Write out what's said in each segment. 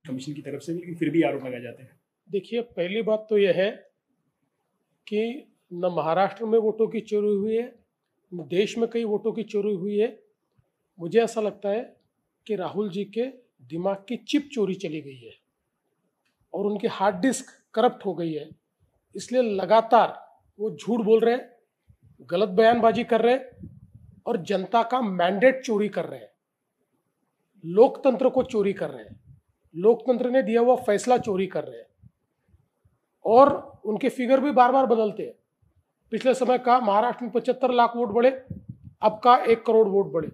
Commission की तरफ से भी, लेकिन फिर भी आरोप लगाए जाते हैं। देखिए, पहली बात तो यह है कि न महाराष्ट्र में वोटों की चोरी हुई है, न देश में कई वोटों की चोरी हुई है। मुझे ऐसा लगता है कि राहुल जी के दिमाग की चिप चोरी चली गई है और उनकी हार्ड डिस्क करप्ट हो गई है। इसलिए लगातार वो झूठ बोल रहे हैं, गलत बयानबाजी कर रहे हैं और जनता का मैंडेट चोरी कर रहे हैं, लोकतंत्र को चोरी कर रहे हैं, लोकतंत्र ने दिया हुआ फैसला चोरी कर रहे हैं। और उनके फिगर भी बार बार बदलते हैं। पिछले समय का महाराष्ट्र में 75 लाख वोट बढ़े, अब का 1 करोड़ वोट बढ़े।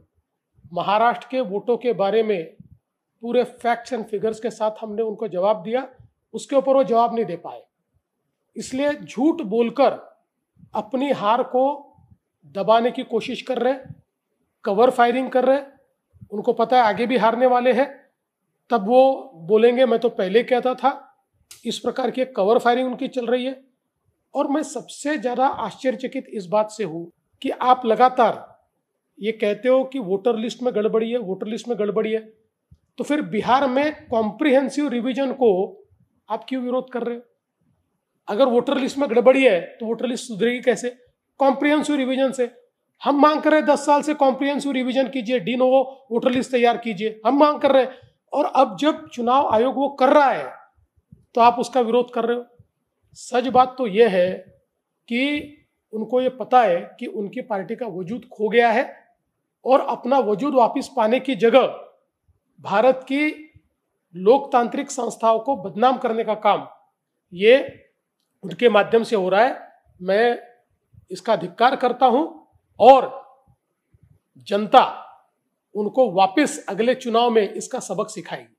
महाराष्ट्र के वोटों के बारे में पूरे फैक्ट्स एंड फिगर्स के साथ हमने उनको जवाब दिया, उसके ऊपर वो जवाब नहीं दे पाए। इसलिए झूठ बोलकर अपनी हार को दबाने की कोशिश कर रहे, कवर फायरिंग कर रहे। उनको पता है आगे भी हारने वाले हैं, तब वो बोलेंगे मैं तो पहले कहता था। इस प्रकार की कवर फायरिंग उनकी चल रही है। और मैं सबसे ज़्यादा आश्चर्यचकित इस बात से हूँ कि आप लगातार ये कहते हो कि वोटर लिस्ट में गड़बड़ी है, वोटर लिस्ट में गड़बड़ी है, तो फिर बिहार में कॉम्प्रिहेंसिव रिवीजन को आप क्यों विरोध कर रहे हो? अगर वोटर लिस्ट में गड़बड़ी है तो वोटर लिस्ट सुधरेगी कैसे? कॉम्प्रिहेंसिव रिवीजन से। हम मांग कर रहे हैं 10 साल से कॉम्प्रिहेंसिव रिवीजन कीजिए, डी नोवो वोटर लिस्ट तैयार कीजिए, हम मांग कर रहे हैं। और अब जब चुनाव आयोग वो कर रहा है तो आप उसका विरोध कर रहे हो। सच बात तो यह है कि उनको ये पता है कि उनकी पार्टी का वजूद खो गया है और अपना वजूद वापस पाने की जगह भारत की लोकतांत्रिक संस्थाओं को बदनाम करने का काम ये उनके माध्यम से हो रहा है। मैं इसका धिक्कार करता हूं और जनता उनको वापस अगले चुनाव में इसका सबक सिखाएगी।